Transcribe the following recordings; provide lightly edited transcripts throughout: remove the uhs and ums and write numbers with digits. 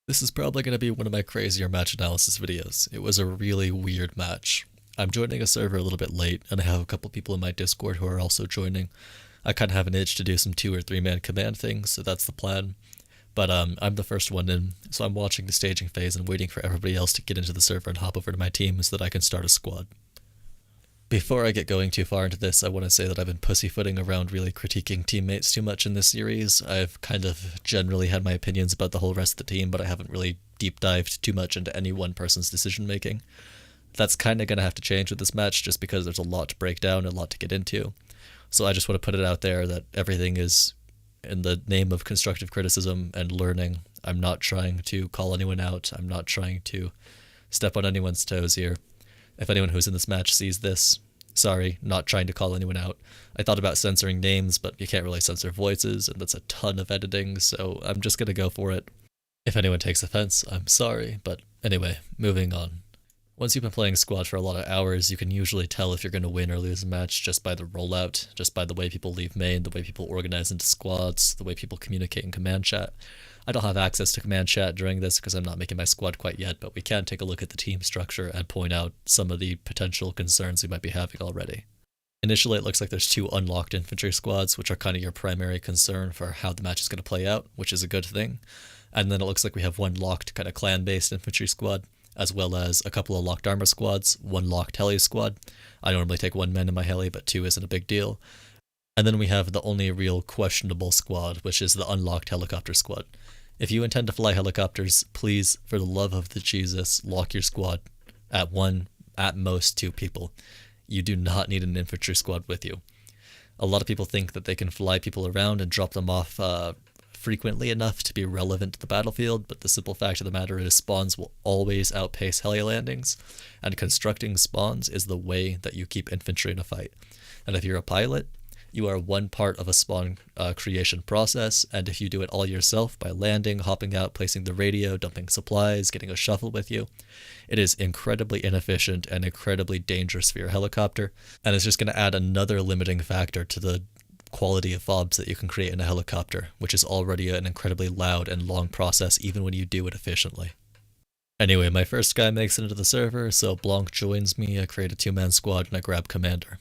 This is probably going to be one of my crazier match analysis videos. It was a really weird match. I'm joining a server a little bit late, and I have a couple people in my Discord who are also joining. I kind of have an itch to do some 2 or 3 man command things, so that's the plan. But I'm the first one in, so I'm watching the staging phase and waiting for everybody else to get into the server and hop over to my team so that I can start a squad. Before I get going too far into this, I want to say that I've been pussyfooting around really critiquing teammates too much in this series. I've kind of generally had my opinions about the whole rest of the team, but I haven't really deep dived too much into any one person's decision making. That's kind of going to have to change with this match just because there's a lot to break down and a lot to get into. So I just want to put it out there that everything is in the name of constructive criticism and learning. I'm not trying to call anyone out. I'm not trying to step on anyone's toes here. If anyone who's in this match sees this, sorry, not trying to call anyone out. I thought about censoring names, but you can't really censor voices, and that's a ton of editing, so I'm just gonna go for it. If anyone takes offense, I'm sorry, but anyway, moving on. Once you've been playing squad for a lot of hours, you can usually tell if you're going to win or lose a match just by the rollout, just by the way people leave main, the way people organize into squads, the way people communicate in command chat. I don't have access to command chat during this because I'm not making my squad quite yet, but we can take a look at the team structure and point out some of the potential concerns we might be having already. Initially, it looks like there's 2 unlocked infantry squads, which are kind of your primary concern for how the match is going to play out, which is a good thing. And then it looks like we have 1 locked kind of clan-based infantry squad, as well as a couple of locked armor squads, 1 locked heli squad. I normally take 1 man in my heli, but 2 isn't a big deal. And then we have the only real questionable squad, which is the unlocked helicopter squad. If you intend to fly helicopters, please, for the love of the Jesus, lock your squad at 1, at most 2 people. You do not need an infantry squad with you. A lot of people think that they can fly people around and drop them off frequently enough to be relevant to the battlefield, but the simple fact of the matter is spawns will always outpace heli landings, and constructing spawns is the way that you keep infantry in a fight. And if you're a pilot, you are one part of a spawn creation process, and if you do it all yourself by landing, hopping out, placing the radio, dumping supplies, getting a shuffle with you, it is incredibly inefficient and incredibly dangerous for your helicopter, and it's just going to add another limiting factor to the quality of fobs that you can create in a helicopter, which is already an incredibly loud and long process even when you do it efficiently. Anyway, my first guy makes it into the server, so Blanc joins me, I create a 2-man squad, and I grab commander.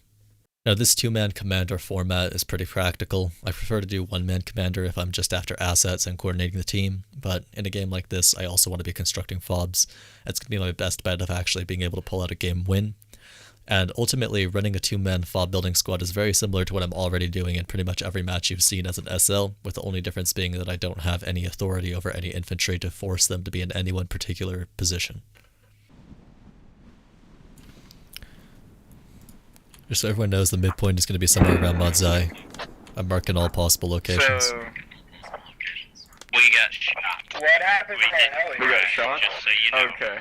Now this 2-man commander format is pretty practical. I prefer to do 1-man commander if I'm just after assets and coordinating the team, but in a game like this I also want to be constructing fobs. It's going to be my best bet of actually being able to pull out a game win. And ultimately, running a 2-man fob building squad is very similar to what I'm already doing in pretty much every match you've seen as an SL, with the only difference being that I don't have any authority over any infantry to force them to be in any one particular position. Just so everyone knows, the midpoint is going to be somewhere around Madzai. I'm marking all possible locations. So, we got shot. What happened to our heli? We got shot? Just so you know. Okay.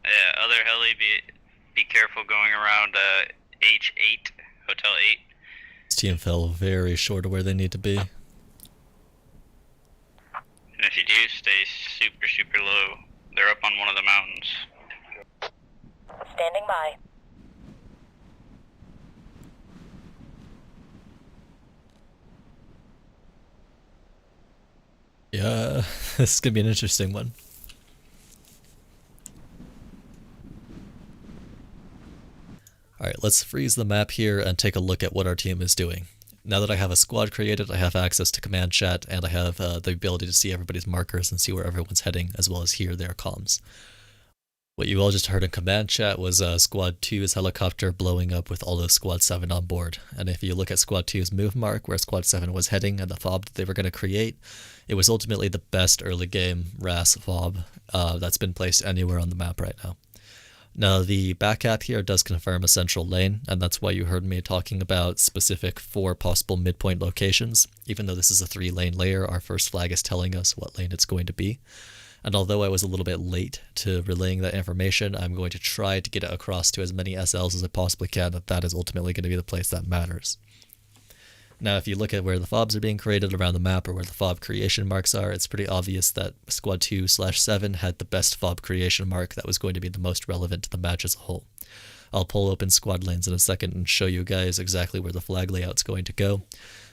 Yeah, other heli, be careful going around H8, Hotel 8. This team fell very short of where they need to be. And if you do, stay super, super low. They're up on one of the mountains. Standing by. Yeah, this is going to be an interesting one. Alright, let's freeze the map here and take a look at what our team is doing. Now that I have a squad created, I have access to command chat, and I have the ability to see everybody's markers and see where everyone's heading, as well as hear their comms. What you all just heard in command chat was Squad 2's helicopter blowing up with all of Squad 7 on board. And if you look at Squad 2's move mark, where Squad 7 was heading and the fob that they were going to create, it was ultimately the best early game RAAS fob that's been placed anywhere on the map right now. Now the back cap here does confirm a central lane, and that's why you heard me talking about specific 4 possible midpoint locations. Even though this is a 3-lane layer, our first flag is telling us what lane it's going to be. And although I was a little bit late to relaying that information, I'm going to try to get it across to as many SLs as I possibly can that is ultimately going to be the place that matters. Now, if you look at where the fobs are being created around the map or where the fob creation marks are, it's pretty obvious that Squad 2/7 had the best fob creation mark that was going to be the most relevant to the match as a whole. I'll pull open squad lanes in a second and show you guys exactly where the flag layout's going to go.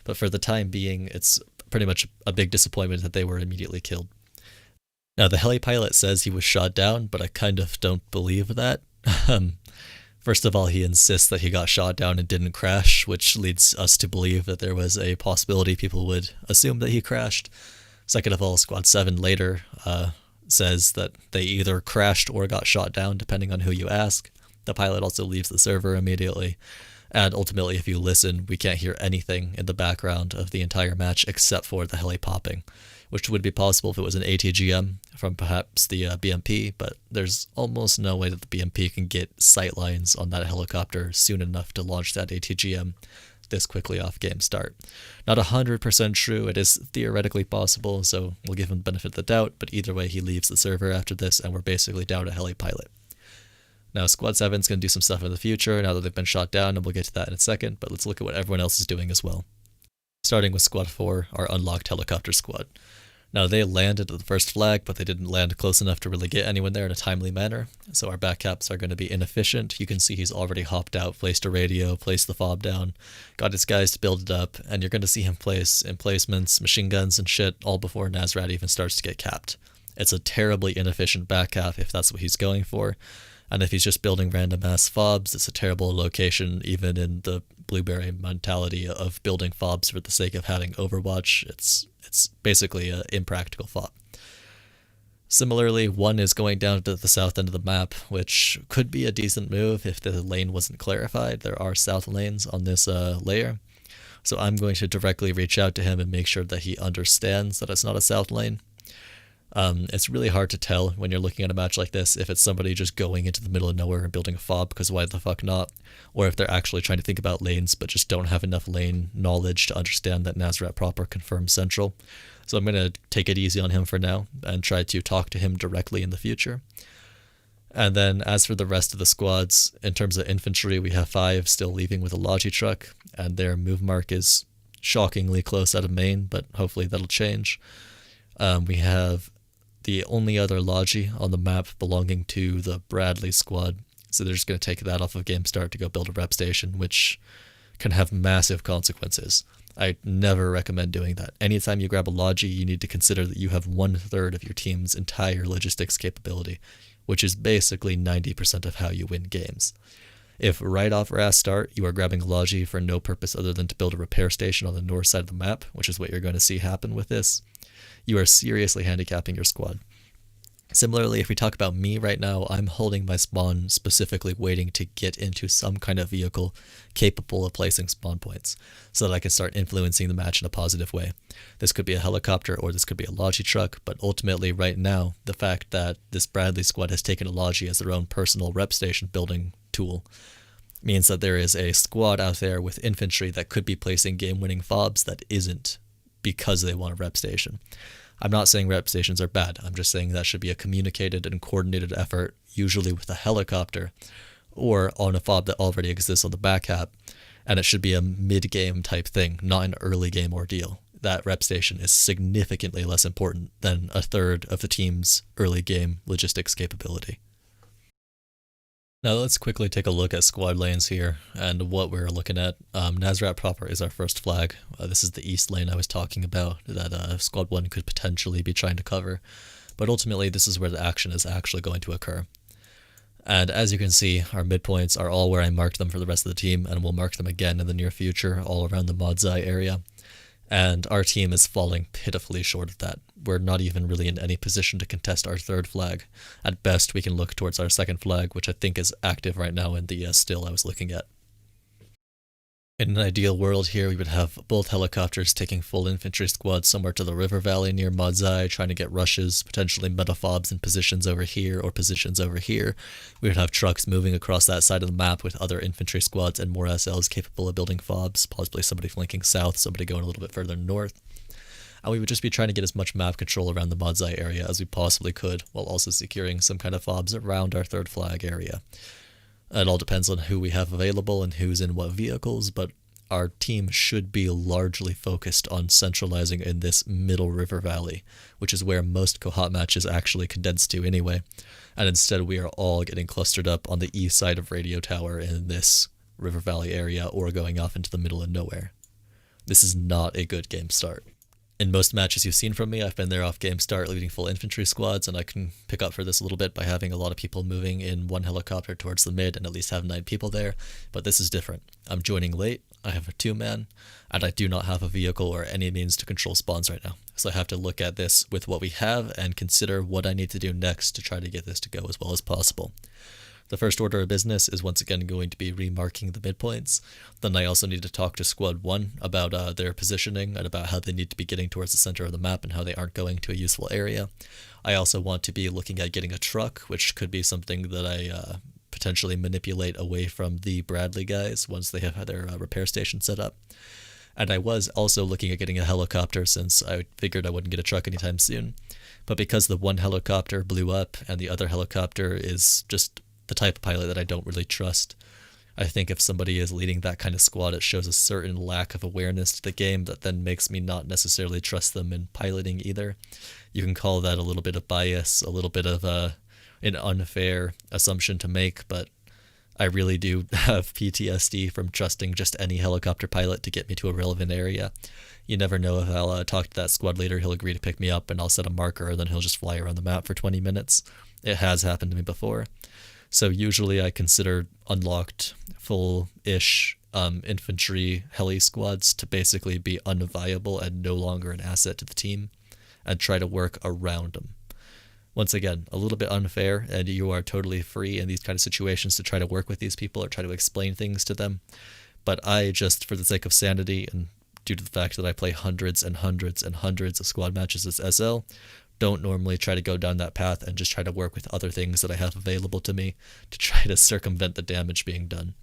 But for the time being, it's pretty much a big disappointment that they were immediately killed. Now, the heli pilot says he was shot down, but I kind of don't believe that. First of all, he insists that he got shot down and didn't crash, which leads us to believe that there was a possibility people would assume that he crashed. Second of all, Squad 7 later says that they either crashed or got shot down, depending on who you ask. The pilot also leaves the server immediately. And ultimately, if you listen, we can't hear anything in the background of the entire match except for the heli popping, which would be possible if it was an ATGM from perhaps the BMP, but there's almost no way that the BMP can get sight lines on that helicopter soon enough to launch that ATGM this quickly off game start. Not 100% true, it is theoretically possible, so we'll give him the benefit of the doubt, but either way he leaves the server after this and we're basically down a heli pilot. Now, Squad 7's going to do some stuff in the future now that they've been shot down, and we'll get to that in a second, but let's look at what everyone else is doing as well. Starting with Squad 4, our unlocked helicopter squad. Now, they landed at the first flag, but they didn't land close enough to really get anyone there in a timely manner, so our backcaps are going to be inefficient. You can see he's already hopped out, placed a radio, placed the fob down, got his guys to build it up, and you're going to see him place emplacements, machine guns, and shit all before Nazrat even starts to get capped. It's a terribly inefficient backcap if that's what he's going for. And if he's just building random ass fobs, it's a terrible location, even in the Blueberry mentality of building fobs for the sake of having Overwatch. It's basically an impractical fob. Similarly, 1 is going down to the south end of the map, which could be a decent move if the lane wasn't clarified. There are south lanes on this layer. So I'm going to directly reach out to him and make sure that he understands that it's not a south lane. It's really hard to tell when you're looking at a match like this if it's somebody just going into the middle of nowhere and building a fob, because why the fuck not, or if they're actually trying to think about lanes but just don't have enough lane knowledge to understand that Nazrat proper confirms central. So I'm going to take it easy on him for now and try to talk to him directly in the future. And then as for the rest of the squads, in terms of infantry, we have 5 still leaving with a Logi truck, and their move mark is shockingly close out of main, but hopefully that'll change. We have the only other Logi on the map belonging to the Bradley squad, so they're just going to take that off of game start to go build a rep station, which can have massive consequences. I never recommend doing that. Anytime you grab a Logi, you need to consider that you have 1/3 of your team's entire logistics capability, which is basically 90% of how you win games. If right off RAAS start, you are grabbing a Logi for no purpose other than to build a repair station on the north side of the map, which is what you're going to see happen with this, you are seriously handicapping your squad. Similarly, if we talk about me right now, I'm holding my spawn specifically waiting to get into some kind of vehicle capable of placing spawn points so that I can start influencing the match in a positive way. This could be a helicopter or this could be a Logi truck, but ultimately right now, the fact that this Bradley squad has taken a Logi as their own personal rep station building tool means that there is a squad out there with infantry that could be placing game-winning fobs that isn't, because they want a rep station. I'm not saying rep stations are bad. I'm just saying that should be a communicated and coordinated effort, usually with a helicopter or on a fob that already exists on the back cap, and it should be a mid-game type thing, not an early game ordeal. That rep station is significantly less important than 1/3 of the team's early game logistics capability. Now let's quickly take a look at squad lanes here and what we're looking at. Nazrat proper is our first flag. This is the east lane I was talking about that squad 1 could potentially be trying to cover, but ultimately this is where the action is actually going to occur. And as you can see, our midpoints are all where I marked them for the rest of the team, and we'll mark them again in the near future all around the Modzai area. And our team is falling pitifully short of that. We're not even really in any position to contest our 3rd flag. At best, we can look towards our 2nd flag, which I think is active right now in the still I was looking at. In an ideal world here, we would have both helicopters taking full infantry squads somewhere to the river valley near Modzai, trying to get rushes, potentially metafobs in positions over here or positions over here. We would have trucks moving across that side of the map with other infantry squads and more SLs capable of building fobs, possibly somebody flanking south, somebody going a little bit further north. And we would just be trying to get as much map control around the Modzai area as we possibly could, while also securing some kind of fobs around our 3rd flag area. It all depends on who we have available and who's in what vehicles, but our team should be largely focused on centralizing in this middle river valley, which is where most Kohat matches actually condense to anyway. And instead we are all getting clustered up on the east side of Radio Tower in this river valley area or going off into the middle of nowhere. This is not a good game start. In most matches you've seen from me, I've been there off game start leading full infantry squads, and I can pick up for this a little bit by having a lot of people moving in one helicopter towards the mid and at least have 9 people there, but this is different. I'm joining late, I have a 2-man, and I do not have a vehicle or any means to control spawns right now. So I have to look at this with what we have and consider what I need to do next to try to get this to go as well as possible. The first order of business is once again going to be remarking the midpoints. Then I also need to talk to Squad 1 about their positioning and about how they need to be getting towards the center of the map and how they aren't going to a useful area. I also want to be looking at getting a truck, which could be something that I potentially manipulate away from the Bradley guys once they have had their repair station set up. And I was also looking at getting a helicopter since I figured I wouldn't get a truck anytime soon. But because the one helicopter blew up and the other helicopter is just the type of pilot that I don't really trust, I think if somebody is leading that kind of squad, it shows a certain lack of awareness to the game that then makes me not necessarily trust them in piloting either. You can call that a little bit of bias, a little bit of an unfair assumption to make, but I really do have PTSD from trusting just any helicopter pilot to get me to a relevant area. You never know if I'll talk to that squad leader, he'll agree to pick me up and I'll set a marker and then he'll just fly around the map for 20 minutes. It has happened to me before. So usually I consider unlocked full-ish infantry heli squads to basically be unviable and no longer an asset to the team and try to work around them. Once again, a little bit unfair, and you are totally free in these kind of situations to try to work with these people or try to explain things to them. But I just, for the sake of sanity and due to the fact that I play hundreds and hundreds and hundreds of squad matches as SL, don't normally try to go down that path and just try to work with other things that I have available to me to try to circumvent the damage being done.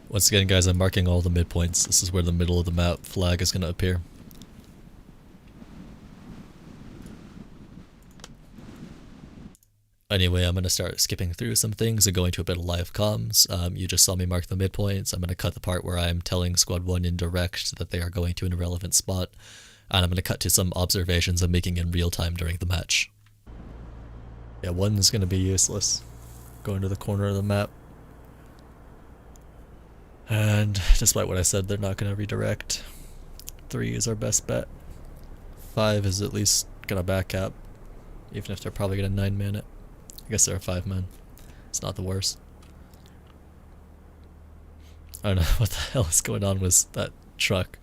Once again, guys, I'm marking all the midpoints. This is where the middle of the map flag is going to appear. Anyway, I'm going to start skipping through some things and going to a bit of live comms. You just saw me mark the midpoints. I'm going to cut the part where I'm telling Squad 1 in direct that they are going to an irrelevant spot. And I'm going to cut to some observations I'm making in real time during the match. Yeah, 1 is going to be useless. Going to the corner of the map. And despite what I said, they're not going to redirect. 3 is our best bet. 5 is at least going to back up, even if they're probably going to 9-man it. I guess they're a 5-man. It's not the worst. I don't know what the hell is going on with that truck.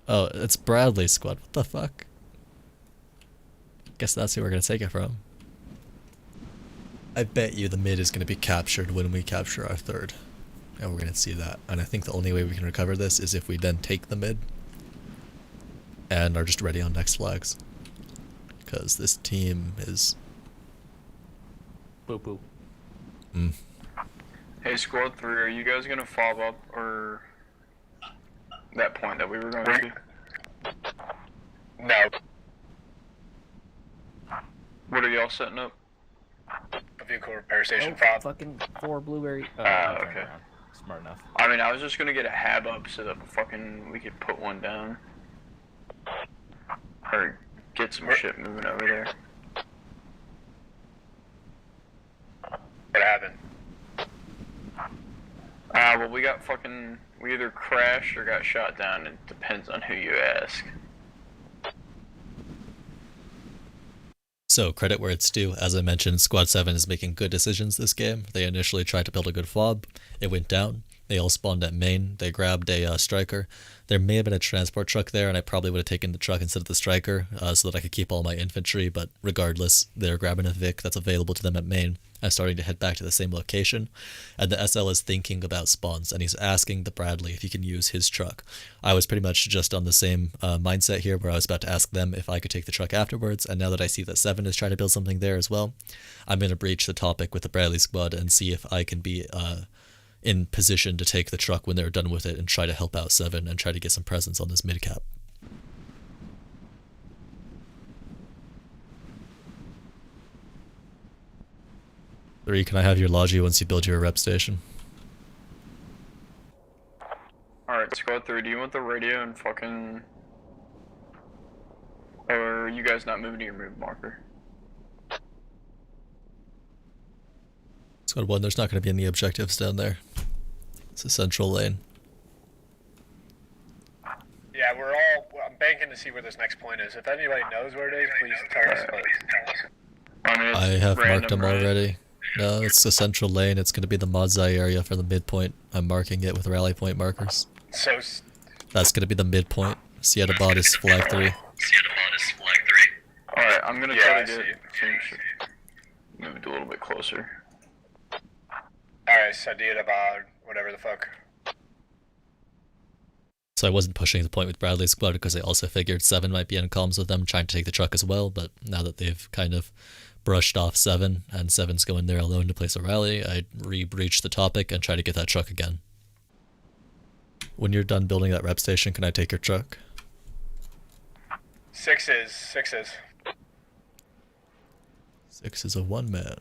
Oh, it's Bradley's squad. What the fuck? Guess that's who we're going to take it from. I bet you the mid is going to be captured when we capture our 3rd. And we're going to see that. And I think the only way we can recover this is if we then take the mid and are just ready on next flags. Because this team is... Boo-boo. Hey, Squad 3, are you guys going to fob up, or that point that we were going to? No. What are y'all setting up? A vehicle repair station Oh, fob. fucking 4 blueberry. Okay. Smart enough. I mean, I was just going to get a hab up so that we could put one down. Or get some shit moving over there. What happened? Well, we either crashed or got shot down. It depends on who you ask. So, credit where it's due. As I mentioned, Squad 7 is making good decisions this game. They initially tried to build a good fob. It went down. They all spawned at main. They grabbed a striker. There may have been a transport truck there, and I probably would have taken the truck instead of the striker so that I could keep all my infantry, but regardless, they're grabbing a Vic that's available to them at main and starting to head back to the same location. And the SL is thinking about spawns, and he's asking the Bradley if he can use his truck. I was pretty much just on the same mindset here where I was about to ask them if I could take the truck afterwards, and now that I see that 7 is trying to build something there as well, I'm going to breach the topic with the Bradley squad and see if I can be in position to take the truck when they're done with it and try to help out 7 and try to get some presence on this mid-cap. 3, can I have your logi once you build your rep station? Alright, squad 3, do you want the radio and fucking... Or are you guys not moving to your move marker? Squad 1, there's not going to be any objectives down there. It's a central lane. Yeah, I'm banking to see where this next point is. If anybody knows where it is, please tell us. But I have marked them already. No, it's the central lane. It's going to be the Modzai area for the midpoint. I'm marking it with rally point markers. so, That's going to be the midpoint. Sierra Bot is flag 3. Alright, I'm gonna Yeah, try I to see. get moved a little bit closer. alright, so did about whatever the fuck. So I wasn't pushing the point with Bradley's squad because I also figured 7 might be in comms with them trying to take the truck as well, but now that they've kind of brushed off 7 and 7's going there alone to place a rally, I re-breach the topic and try to get that truck again. When you're done building that rep station, can I take your truck? Sixes. 6 is a 1-man.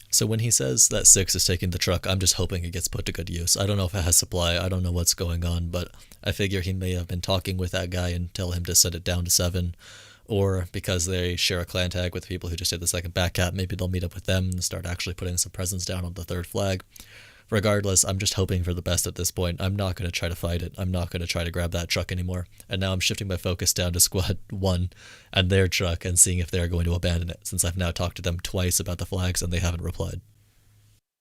So when he says that 6 is taking the truck, I'm just hoping it gets put to good use. I don't know if it has supply, I don't know what's going on, but I figure he may have been talking with that guy and tell him to set it down to 7, or because they share a clan tag with people who just did the second back cap, maybe they'll meet up with them and start actually putting some presence down on the 3rd flag. Regardless, I'm just hoping for the best at this point. I'm not going to try to fight it. I'm not going to try to grab that truck anymore. And now I'm shifting my focus down to squad 1 and their truck and seeing if they're going to abandon it, since I've now talked to them twice about the flags and they haven't replied.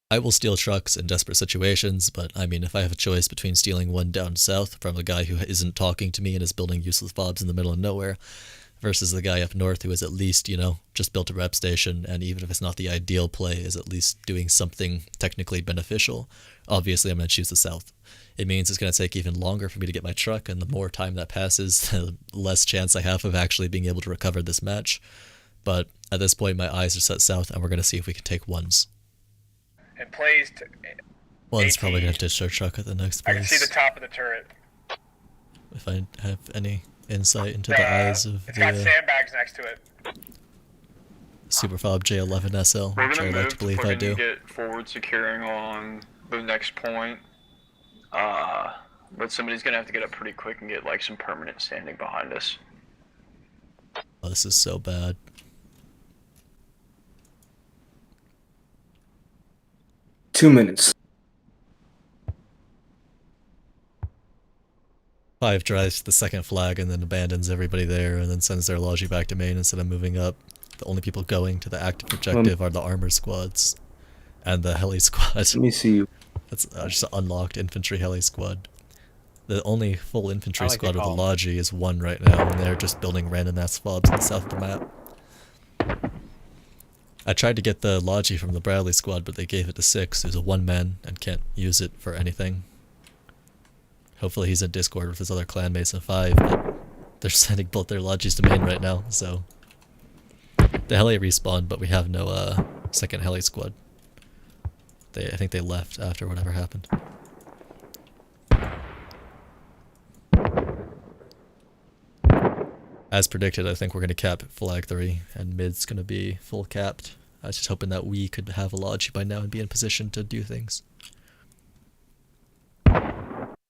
I will steal trucks in desperate situations, but I mean, if I have a choice between stealing one down south from a guy who isn't talking to me and is building useless fobs in the middle of nowhere, versus the guy up north who is at least, just built a rep station, and even if it's not the ideal play, is at least doing something technically beneficial, obviously I'm going to choose the south. It means it's going to take even longer for me to get my truck, and the more time that passes, the less chance I have of actually being able to recover this match. But at this point, my eyes are set south, and we're going to see if we can take 1s. And plays. 1's probably going to ditch their truck at the next I can place. see the top of the turret. If I have any insight into the eyes of It's got the sandbags next to it. Superfob J11 SL, We're which I gonna like move to believe to I fucking do. get forward securing on the next point. But somebody's gonna have to get up pretty quick and get like some permanent standing behind us. Oh, this is so bad. Two minutes. 5 drives to the second flag and then abandons everybody there and then sends their logi back to main instead of moving up. The only people going to the active objective are the armor squads and the heli squad. Let me see you. That's just an unlocked infantry heli squad. The only full infantry I like squad the with a call. logi is 1 right now, and they're just building random ass fobs in the south of the map. I tried to get the logi from the Bradley squad, but they gave it to 6, who's a 1-man and can't use it for anything. Hopefully he's in Discord with his other clanmates in 5, but they're sending both their logis to main right now, so... The heli respawned, but we have no second heli squad. I think they left after whatever happened. As predicted, I think we're going to cap flag 3, and mid's going to be full capped. I was just hoping that we could have a logi by now and be in position to do things.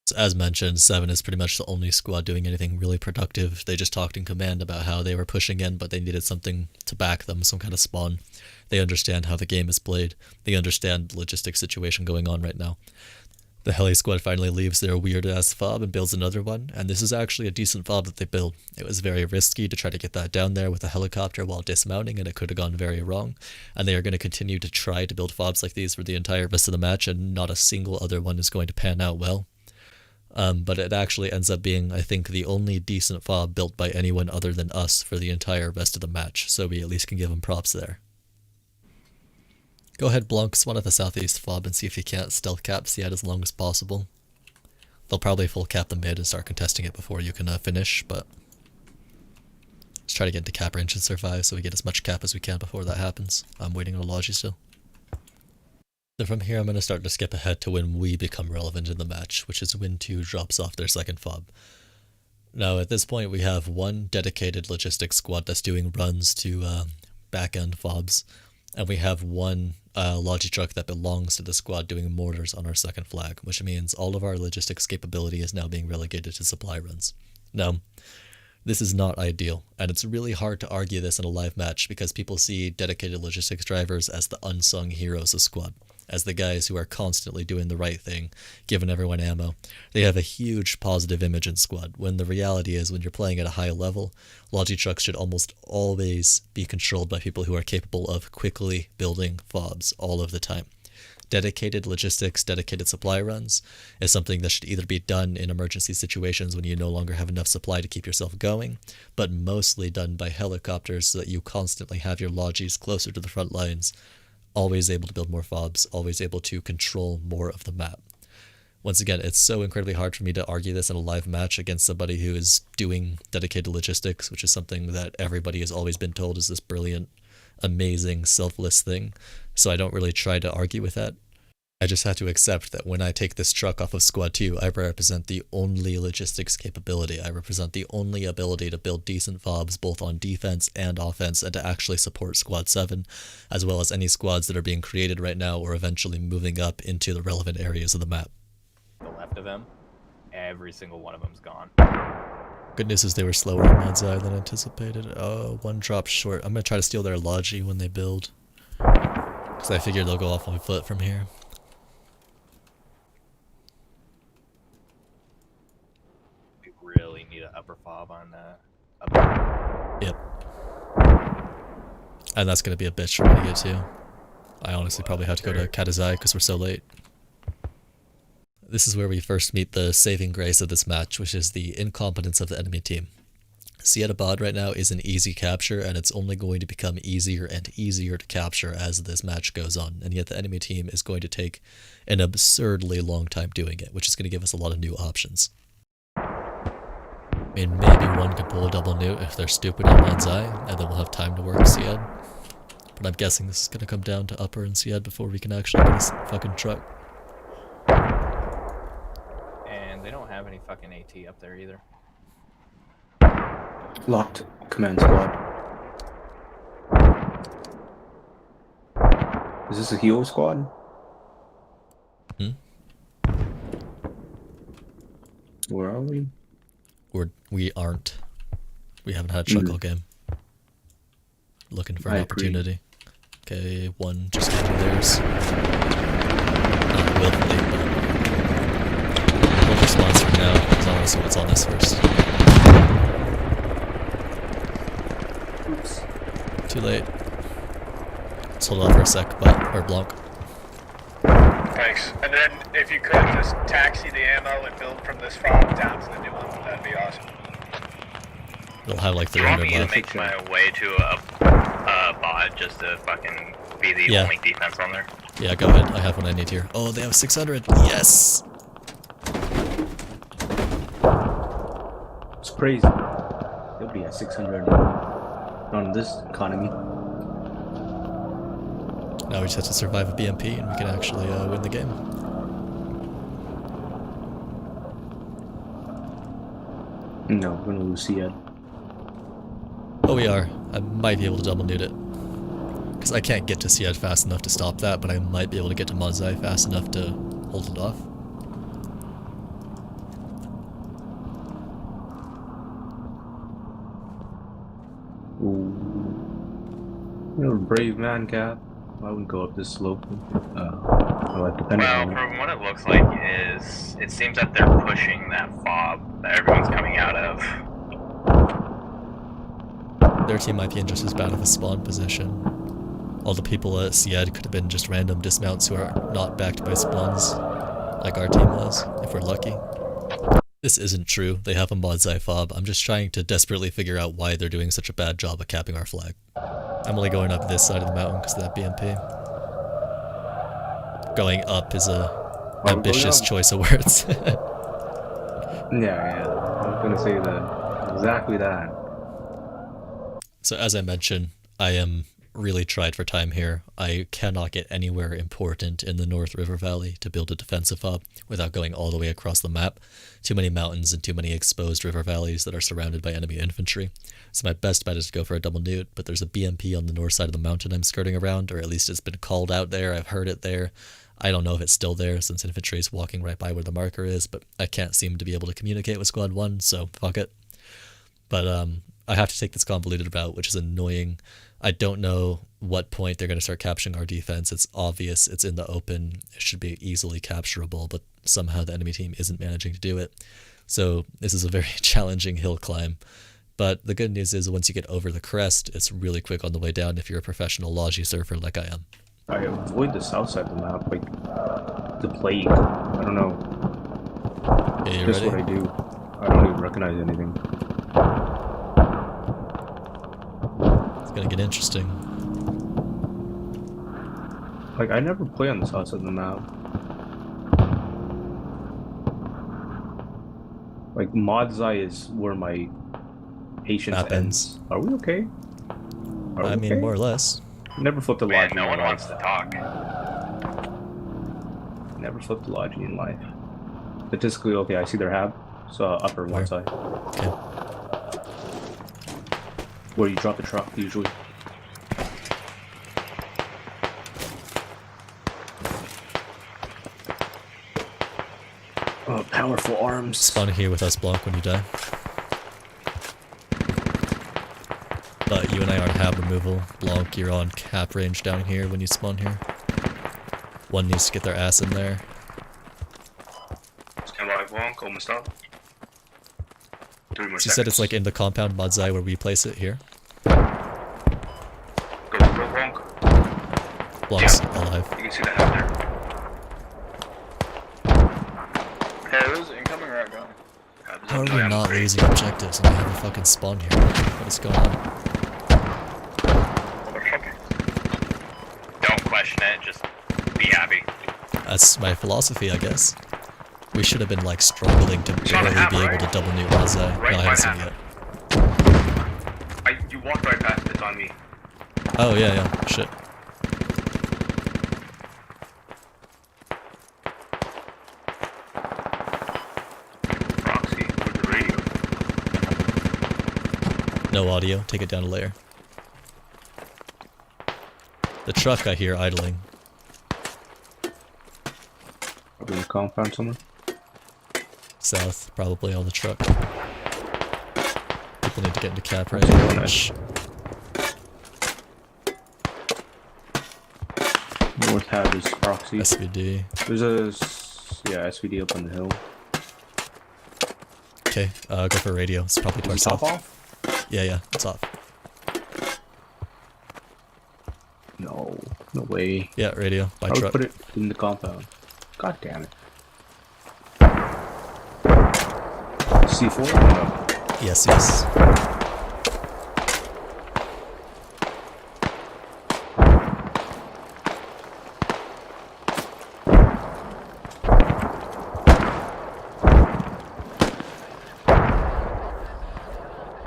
So as mentioned, 7 is pretty much the only squad doing anything really productive. They just talked in command about how they were pushing in, but they needed something to back them, some kind of spawn. They understand how the game is played. They understand the logistics situation going on right now. The heli squad finally leaves their weird-ass fob and builds another one, and this is actually a decent fob that they built. It was very risky to try to get that down there with a helicopter while dismounting, and it could have gone very wrong. And they are going to continue to try to build fobs like these for the entire rest of the match, and not a single other one is going to pan out well. But it actually ends up being, I think, the only decent fob built by anyone other than us for the entire rest of the match, so we at least can give them props there. Go ahead, Blanc, spawn at the southeast fob and see if you can't stealth cap Seat as long as possible. They'll probably full cap the mid and start contesting it before you can finish, but let's try to get into cap range and survive so we get as much cap as we can before that happens. I'm waiting on a logi still. So from here I'm going to start to skip ahead to when we become relevant in the match, which is when 2 drops off their second fob. Now at this point we have 1 dedicated logistics squad that's doing runs to back-end fobs, and we have one logi truck that belongs to the squad doing mortars on our second flag, which means all of our logistics capability is now being relegated to supply runs. Now, this is not ideal, and it's really hard to argue this in a live match because people see dedicated logistics drivers as the unsung heroes of squad, as the guys who are constantly doing the right thing, giving everyone ammo. They have a huge positive image in squad, when the reality is when you're playing at a high level, logi trucks should almost always be controlled by people who are capable of quickly building fobs all of the time. Dedicated logistics, dedicated supply runs is something that should either be done in emergency situations when you no longer have enough supply to keep yourself going, but mostly done by helicopters so that you constantly have your logis closer to the front lines, always able to build more fobs, always able to control more of the map. Once again, it's so incredibly hard for me to argue this in a live match against somebody who is doing dedicated logistics, which is something that everybody has always been told is this brilliant, amazing, selfless thing. So I don't really try to argue with that. I just have to accept that when I take this truck off of Squad 2, I represent the only logistics capability. I represent the only ability to build decent fobs both on defense and offense and to actually support Squad 7, as well as any squads that are being created right now or eventually moving up into the relevant areas of the map. The left of him, every single one of them's gone. Good news is they were slower on Manzai than anticipated. Oh, one drop short. I'm going to try to steal their logi when they build, because I figured they'll go off on foot from here. We really need an upper fob on that. Yep. And that's going to be a bitch for me to get to. I honestly probably have to go to Katazai because we're so late. This is where we first meet the saving grace of this match, which is the incompetence of the enemy team. Siedabad right now is an easy capture, and it's only going to become easier and easier to capture as this match goes on, and yet the enemy team is going to take an absurdly long time doing it, which is going to give us a lot of new options. I mean, maybe one could pull a double newt if they're stupid on Manzai, and then we'll have time to work Sied. But I'm guessing this is going to come down to upper and Sied before we can actually get a fucking truck. And they don't have any fucking AT up there either. Locked. Command squad. Is this a hero squad? Hmm? Where are we? We aren't. We haven't had a truck all game. Looking for an opportunity. Okay, one just gave me theirs. Not willfully, but we'll response for now, because I want to see what's on us first. Oops. Too late. Let's hold off for a sec, or Blanc. Thanks. And then, if you could, just taxi the ammo and build from this fob down to the new one. That'd be awesome. It'll have like Do you want 300 me to left. make my way to a bot just to fucking be the Yeah. only defense on there? Yeah, go ahead. I have what I need here. Oh, they have 600. Yes! It's crazy. They'll be at 600. Not in this economy. Now we just have to survive a BMP and we can actually win the game. No, we're gonna lose Sied. Oh, we are. I might be able to double newt it. Because I can't get to Sied fast enough to stop that, but I might be able to get to Manzai fast enough to hold it off. Ooh. You're a brave man, Cap. I wouldn't go up this slope. Well, depending Well, on from what it looks like is, it seems that they're pushing that fob that everyone's coming out of. Their team might be in just as bad of a spawn position. All the people at Sied could have been just random dismounts who are not backed by spawns, like our team was, if we're lucky. This isn't true. They have a Manzai fob. I'm just trying to desperately figure out why they're doing such a bad job of capping our flag. I'm only going up this side of the mountain because of that BMP. Going up is a ambitious choice of words. Yeah, I was gonna say that. Exactly that. So as I mentioned, I am really tried for time here. I cannot get anywhere important in the North River Valley to build a defensive hub without going all the way across the map. Too many mountains and too many exposed river valleys that are surrounded by enemy infantry. So my best bet is to go for a double newt, but there's a BMP on the north side of the mountain I'm skirting around, or at least it's been called out there. I've heard it there. I don't know if it's still there since infantry is walking right by where the marker is, but I can't seem to be able to communicate with Squad 1, so fuck it. But I have to take this convoluted route, which is annoying. I don't know what point they're going to start capturing our defense. It's obvious, it's in the open, it should be easily capturable, but somehow the enemy team isn't managing to do it. So this is a very challenging hill climb. But the good news is once you get over the crest, it's really quick on the way down if you're a professional Logi surfer like I am. I avoid the south side of the map, like the plague. I don't know. Okay, you Just ready? what I do. I don't even recognize anything. It's gonna get interesting. Like, I never play on the south side of the map. Like, Mod's Eye is where my patience Map ends. Are we okay? Are we I mean, okay? more or less. Never flipped a Man, Logi no in one life. wants to talk. Never flipped a Logi in life. Statistically, okay, I see their hab. So, upper Where? one side. Okay. Where you drop the truck, usually. Powerful arms. Spawn here with us, Blanc, when you die. But you and I are on hab removal. Blanc, you're on cap range down here when you spawn here. One needs to get their ass in there. Stand by, Blanc, almost up. 3 more She said it's like in the compound Mod's Eye where we place it here. Go, Blanc. Blanc's alive. You can see the hab there. Hey, are those incoming or outgoing? How are we not losing objectives and we have a fucking spawn here? What is going on? Motherfucker. Don't question it, just be happy. That's my philosophy, I guess. We should have been like struggling to Shot a barely hab, be able right? to double nuke Mod's Eye. Right No, I by haven't seen it hab. yet. You walked right past it, it's on me. Oh yeah, yeah. Shit. Proxy with the radio. No audio. Take it down a layer. The truck I hear idling. Probably in the compound somewhere. South, probably on the truck. People need to get into cap That's really range. North hab is proxy. SVD. There's a SVD up on the hill. Okay, go for radio. It's probably to our Is the top south. off? Yeah, yeah, it's off. No, no way. Yeah, radio by I would truck. put it in the compound. God damn it. C4? No. Yes, yes.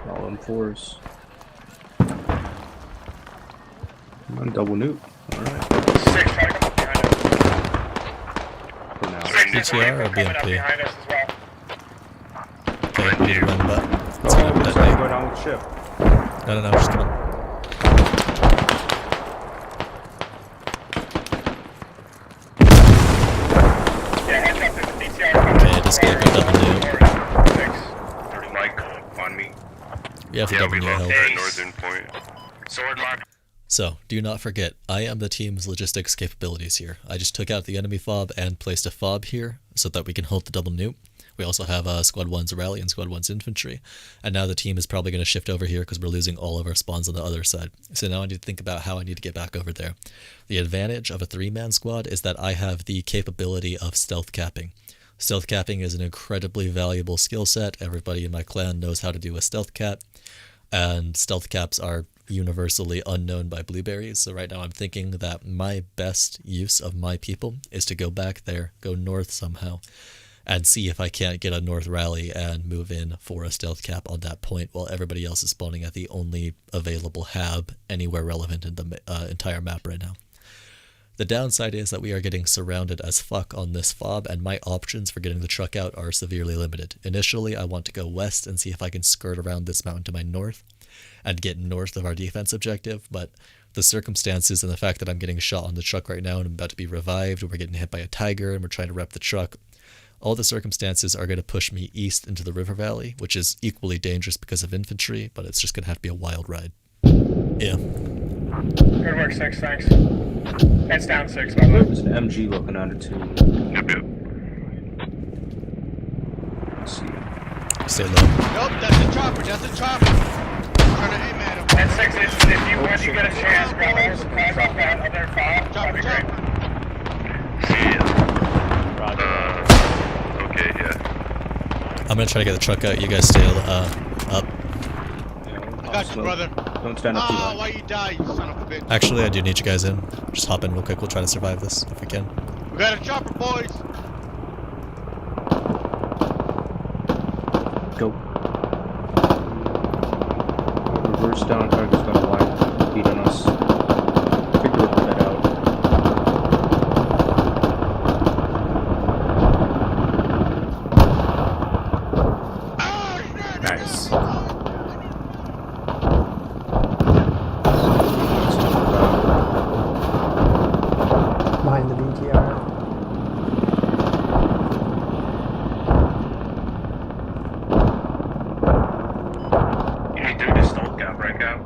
All M4s. I'm on double nuke. Alright. 6 trying to come up behind us. For now. 6 BTR or coming up BMP? behind us as well. Okay, we need to run back. It's Oh, gonna looks like detonate. go down with ship. No, just come on. Yeah, heads up, there's a DTR coming. Okay, just get a double nuke. 30 mic on me. We have to double nuke help. northern point. Sword lock. So, do not forget, I am the team's logistics capabilities here. I just took out the enemy fob and placed a fob here so that we can hold the double nuke. We also have Squad 1's rally and Squad 1's infantry. And now the team is probably going to shift over here because we're losing all of our spawns on the other side. So now I need to think about how I need to get back over there. The advantage of a 3-man squad is that I have the capability of stealth capping. Stealth capping is an incredibly valuable skill set. Everybody in my clan knows how to do a stealth cap. And stealth caps are universally unknown by blueberries. So right now I'm thinking that my best use of my people is to go back there, go north somehow, and see if I can't get a north rally and move in for a stealth cap on that point while everybody else is spawning at the only available hab anywhere relevant in the entire map right now. The downside is that we are getting surrounded as fuck on this fob, and my options for getting the truck out are severely limited. Initially, I want to go west and see if I can skirt around this mountain to my north and get north of our defense objective, but the circumstances and the fact that I'm getting shot on the truck right now and I'm about to be revived, and we're getting hit by a tiger and we're trying to rep the truck, all the circumstances are going to push me east into the river valley, which is equally dangerous because of infantry, but it's just going to have to be a wild ride. Yeah. Good work, 6, thanks. Heads down 6, by the way. There's an MG looking at it too. Yep, yep. Let's see. Stay low. Nope, that's a chopper, that's a chopper. Trying to aim at him. And 6, if you once you get a chance, grab all the supplies off that other fob, that'd be great. See ya. Roger. Okay, yeah. I'm going to try to get the truck out. You guys stay up. I got you, brother. Don't stand up too Oh, high. why you die, you son of a bitch. Actually, I do need you guys in. Just hop in real quick. We'll try to survive this if we can. We got a chopper, boys. Go. Reverse down, target's gonna wide beat on us. Figure we'll put that out. Nice. Behind the BTR. You ain't doing this stealth cap breakout.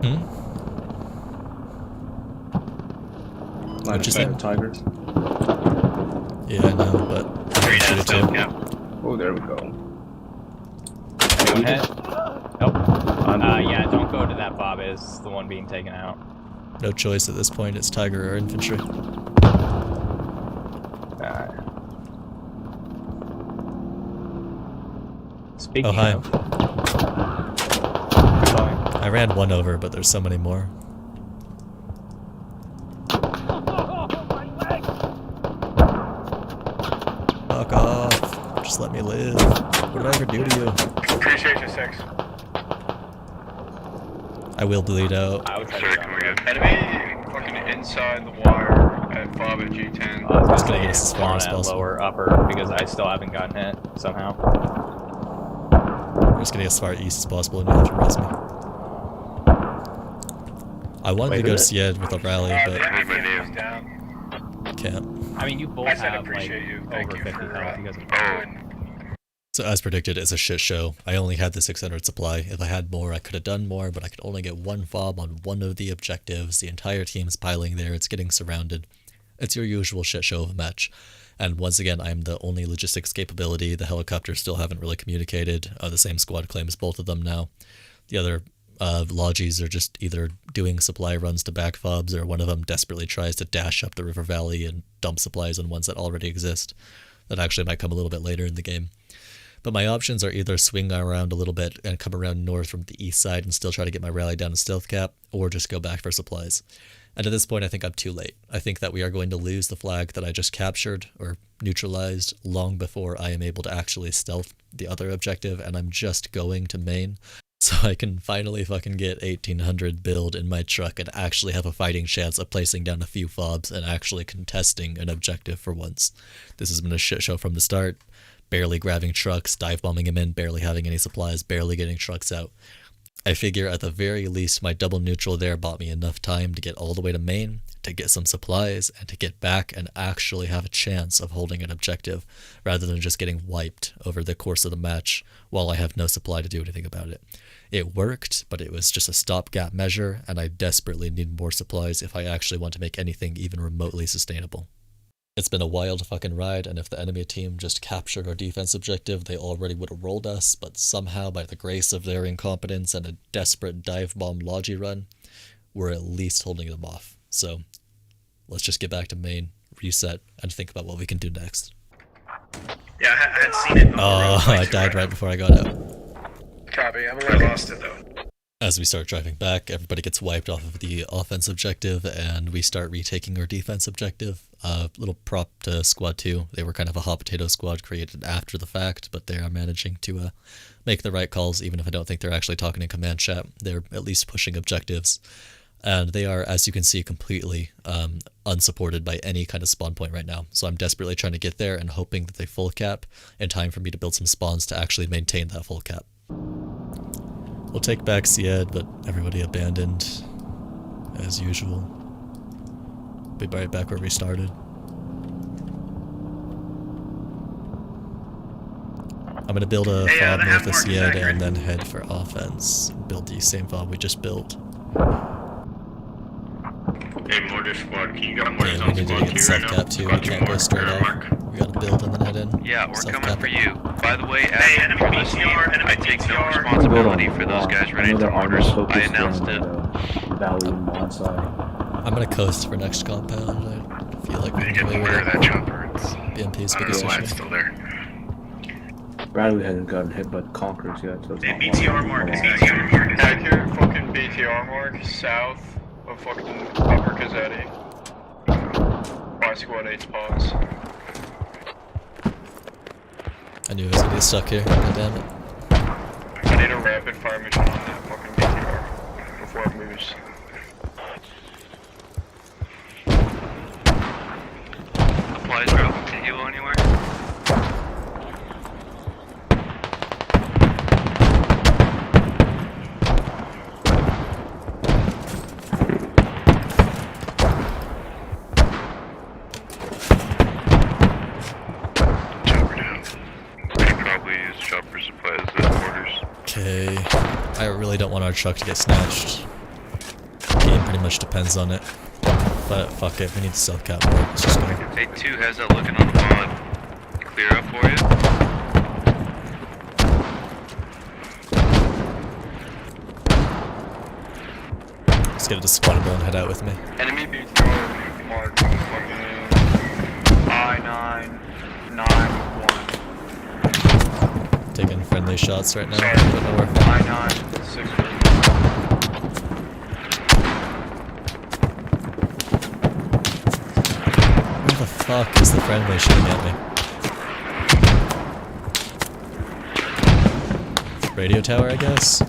Hmm? Line What'd you of say? sight, tiger. Yeah, I know, but I Three can shoot down, it stealth too. cap. Oh, there we go. Anyone hit? Nope. I'm Yeah, don't go to that fob. Is the one being taken out. No choice at this point. It's tiger or infantry. Speaking Oh, hi. of. I ran one over, but there's so many more. Fuck off. Just let me live. What did I ever do to you? Appreciate you, 6. I will bleed out. I was Sorry, come again. Enemy fucking inside the wire at fob at G10. I was Just gonna gonna get get us as far as spawn at possible. lower upper because I still haven't gotten hit somehow. We're just gonna get as far east as possible and you have to res me. I wanted to go to Sied with a rally, The but I need my enemy is name. down. can't. I mean, you both I said have like appreciate you. Thank over you 50 for, health. You guys Oh, are So as predicted, it's a shit show. I only had the 600 supply. If I had more, I could have done more, but I could only get one fob on one of the objectives. The entire team's piling there. It's getting surrounded. It's your usual shit show of a match. And once again, I'm the only logistics capability. The helicopters still haven't really communicated. The same squad claims both of them now. The other logies are just either doing supply runs to back fobs, or one of them desperately tries to dash up the river valley and dump supplies on ones that already exist. That actually might come a little bit later in the game. But my options are either swing around a little bit and come around north from the east side and still try to get my rally down to stealth cap, or just go back for supplies. And at this point, I think I'm too late. I think that we are going to lose the flag that I just captured or neutralized long before I am able to actually stealth the other objective, and I'm just going to main so I can finally fucking get 1800 build in my truck and actually have a fighting chance of placing down a few fobs and actually contesting an objective for once. This has been a shit show from the start. Barely grabbing trucks, dive bombing them in, barely having any supplies, barely getting trucks out. I figure at the very least my double neutral there bought me enough time to get all the way to main, to get some supplies, and to get back and actually have a chance of holding an objective, rather than just getting wiped over the course of the match while I have no supply to do anything about it. It worked, but it was just a stopgap measure, and I desperately need more supplies if I actually want to make anything even remotely sustainable. It's been a wild fucking ride, and if the enemy team just captured our defense objective, they already would have rolled us, but somehow, by the grace of their incompetence and a desperate dive bomb logi run, we're at least holding them off. So, let's just get back to main, reset, and think about what we can do next. Yeah, I had seen it. Oh, I died right before I got out. Copy. I lost it though. As we start driving back, everybody gets wiped off of the offense objective, and we start retaking our defense objective. little prop to Squad 2. They were kind of a hot potato squad created after the fact, but they are managing to make the right calls, even if I don't think they're actually talking in command chat. They're at least pushing objectives. And they are, as you can see, completely unsupported by any kind of spawn point right now. So I'm desperately trying to get there and hoping that they full cap in time for me to build some spawns to actually maintain that full cap. We'll take back Sied, but everybody abandoned, as usual. Be right back where we started. I'm gonna build a fob north of Sied and then head for offense. Build the same fob we just built. Hey, mortar squad, can you get Okay, we need to get self-cap too. We can't go straight off. We gotta build and then head in. Yeah, we're coming Self-cap. for you. By the way, I take no responsibility for those guys running through mortars. I announced it. Valley and mod side. I'm gonna coast for next compound. I feel like we can get away with that it. chopper. It's, BMP's I don't biggest know why issue. it's still there. Bradley hasn't gotten hit by the Conquerors yet, so it's not BTR mark is BTR mark. Accurate fucking BTR mark south of fucking Upper Kazeti. By Squad 8's pause. I knew I was gonna get stuck here. God damn it. I need a rapid fire mission on that fucking BTR before it moves. Supplies are open to you anywhere? Chopper down. We could probably use chopper supplies as orders. Okay. I really don't want our truck to get snatched. Game pretty much depends on it. But fuck it, we need to self-cap more. Let's just go. Hey, 2, how's that looking on the pod? Clear up for you? Let's get it to spawnable and head out with me. Enemy BTR mark fucking I-9-9-1. Taking friendly shots right now. Sorry. Don't know where. I-9-6. Where the fuck is the friendly shooting at me? Radio tower, I guess?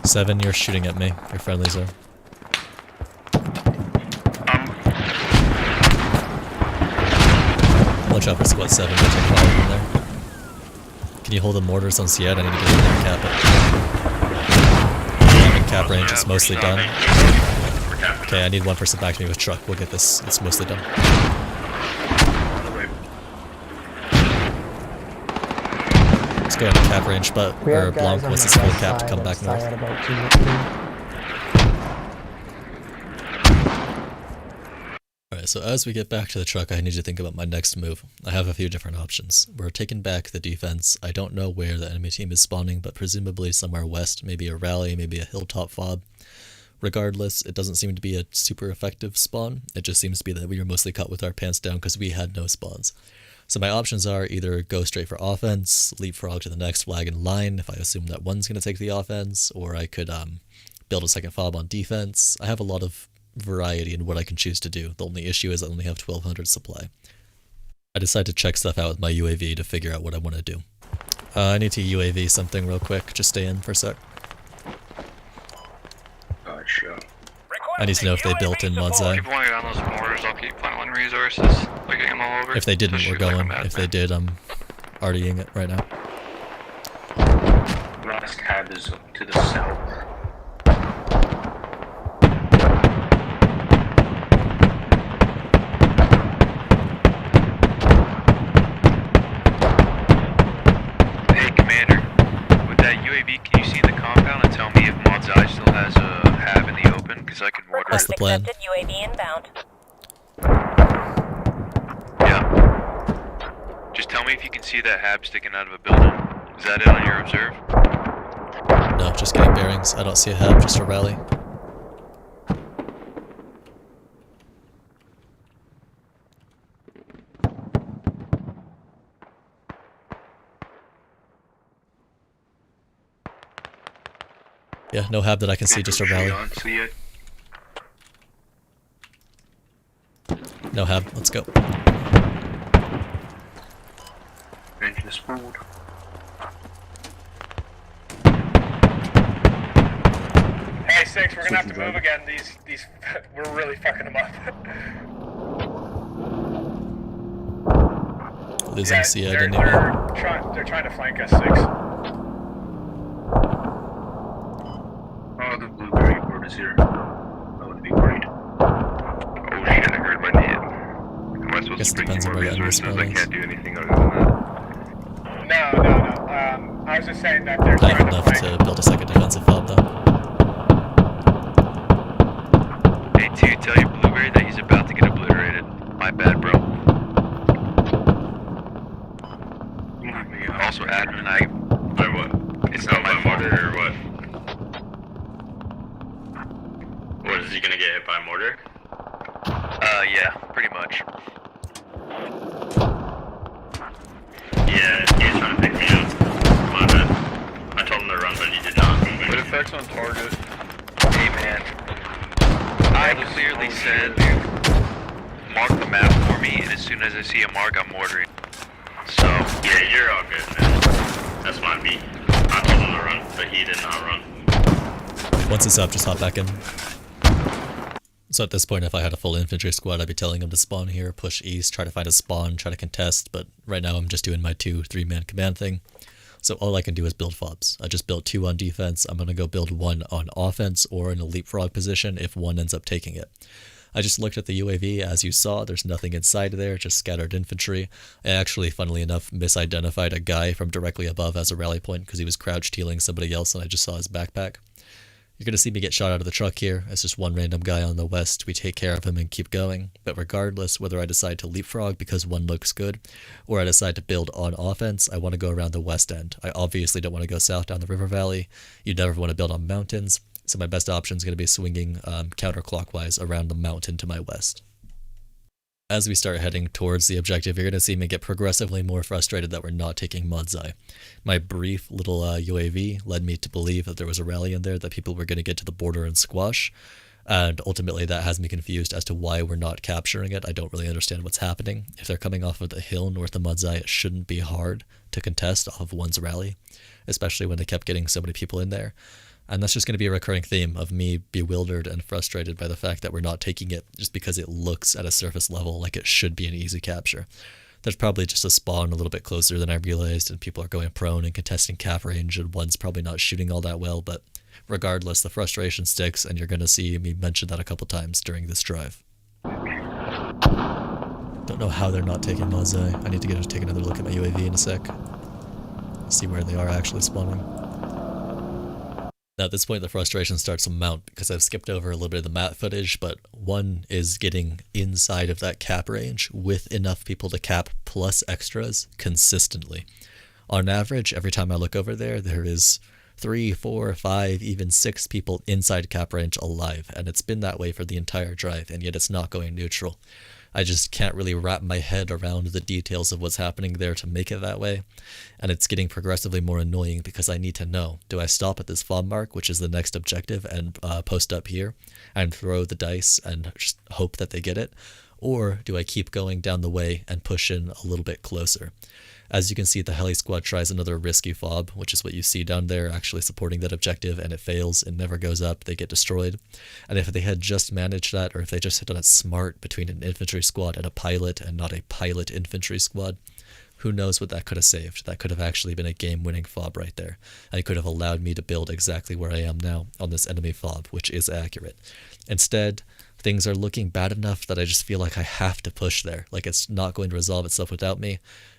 7, you're shooting at me. Your friendlies are. Watch out for squad 7, we'll take fire from there. Can you hold the mortars on Sied? I need to get in there and cap it. I'm in cap range, it's mostly done. Okay, I need one person back to me with truck. We'll get this, it's mostly done. Let's go into cap range, but We or have guys Blanc on once the it's full west cap to side come of back north. Syed about 2 Alright, so as we get back to the truck, I need to think about my next move. I have a few different options. We're taking back the defense. I don't know where the enemy team is spawning, but presumably somewhere west, maybe a rally, maybe a hilltop fob. Regardless, it doesn't seem to be a super effective spawn. It just seems to be that we were mostly caught with our pants down because we had no spawns. So my options are either go straight for offense, leapfrog to the next flag in line if I assume that one's going to take the offense, or I could build a second fob on defense. I have a lot of variety in what I can choose to do. The only issue is I only have 1200 supply. I decided to check stuff out with my UAV to figure out what I want to do. I need to UAV something real quick. Just stay in for a sec. Gotcha. I need to know if they built in Modzai. Keep pulling down those mortars, I'll keep funneling resources, like them all over. If they didn't, Just we're shoot like a going. madman. If they did, I'm RDing it right now. Last tab is to the south. Hey, Commander, with that UAV, can you see the compound and tell me if Mod's Eye still has a hab in the open? Because I can water That's it. the plan. UAV inbound. Yeah. Just tell me if you can see that hab sticking out of a building. Is that it on your observe? No, just getting bearings. I don't see a hab, just a rally. Yeah, no hab that I can see, just a rally. No have. Let's go. Engine is forward. Hey, Six, we're gonna have to move again. These, we're really fucking them up. Losing C, I they're didn't even. they're trying to flank us, Six. Oh, the blueberry board is here. I would be worried. Oh shit, I heard my name. Am I supposed Guess to bring depends you on more where that resources? I respawn is. can't do anything other than that. No. I was just saying that they're I have trying to enough flank. to build a second defensive fob though. Hey, two, tell your blueberry that he's about to get obliterated. My bad, bro. Also, admin, By what? it's not my fault. Or what? What, is he gonna get hit by a mortar? Yeah, pretty much. Yeah, he's trying to pick me up. My bad. I told him to run, but he did not. What effects on target? Hey, man. I clearly said, mark the map for me, and as soon as I see a mark, I'm mortaring. So, Yeah, you're all good, man. That's my beat. I told him to run, but he did not run. Once it's up, just hop back in. So at this point, if I had a full infantry squad, I'd be telling them to spawn here, push east, try to find a spawn, try to contest, but right now I'm just doing my 2-3-man command thing. So all I can do is build fobs. I just built 2 on defense. I'm going to go build 1 on offense or in a leapfrog position if one ends up taking it. I just looked at the UAV. As you saw, there's nothing inside there, just scattered infantry. I actually, funnily enough, misidentified a guy from directly above as a rally point because he was crouched healing somebody else and I just saw his backpack. You're going to see me get shot out of the truck here. It's just one random guy on the west. We take care of him and keep going. But regardless, whether I decide to leapfrog because one looks good, or I decide to build on offense, I want to go around the west end. I obviously don't want to go south down the river valley. You never want to build on mountains. So my best option is going to be swinging counterclockwise around the mountain to my west. As we start heading towards the objective, you're going to see me get progressively more frustrated that we're not taking Modzai. My brief little UAV led me to believe that there was a rally in there, that people were going to get to the border and squash, and ultimately that has me confused as to why we're not capturing it. I don't really understand what's happening. If they're coming off of the hill north of Modzai, it shouldn't be hard to contest off of one's rally, especially when they kept getting so many people in there. And that's just going to be a recurring theme of me bewildered and frustrated by the fact that we're not taking it just because it looks at a surface level like it should be an easy capture. There's probably just a spawn a little bit closer than I realized, and people are going prone and contesting cap range, and one's probably not shooting all that well, but regardless, the frustration sticks, and you're going to see me mention that a couple times during this drive. Don't know how they're not taking Modzai. I need to take another look at my UAV in a sec. See where they are actually spawning. Now at this point the frustration starts to mount because I've skipped over a little bit of the map footage, but one is getting inside of that cap range with enough people to cap plus extras consistently. On average, every time I look over there, there is 3, 4, 5, even 6 people inside cap range alive, and it's been that way for the entire drive, and yet it's not going neutral. I just can't really wrap my head around the details of what's happening there to make it that way, and it's getting progressively more annoying because I need to know, do I stop at this fob mark, which is the next objective, and post up here and throw the dice and just hope that they get it, or do I keep going down the way and push in a little bit closer? As you can see, the heli squad tries another risky fob, which is what you see down there, actually supporting that objective, and it fails. It never goes up. They get destroyed. And if they had just managed that, or if they just had done it smart between an infantry squad and a pilot and not a pilot infantry squad, who knows what that could have saved. That could have actually been a game-winning fob right there. And it could have allowed me to build exactly where I am now on this enemy fob, which is accurate. Instead, things are looking bad enough that I just feel like I have to push there. Like it's not going to resolve itself without me.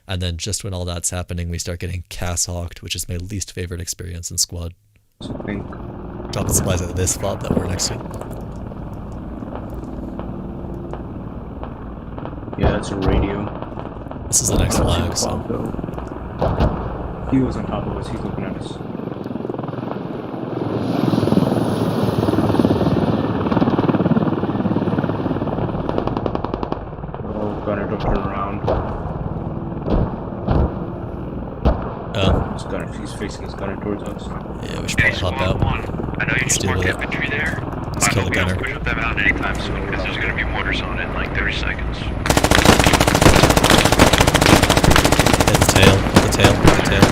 And then just when all that's happening, we start getting cass-hawked, which is my least favorite experience in squad. Dropping supplies at this fob that we're next to. Yeah, that's a radio. This is the next flag, so... He was on top of us, he's looking at us. Oh, Gunner, don't turn around. Gunner, he's facing his gunner towards us. Yeah, we should probably hop out. I know you just deal marked with it. infantry there. Let's kill the gunner. Push them out anytime soon because there's gonna be mortars on it in like 30 seconds. Hit the tail, hit the tail, hit the tail.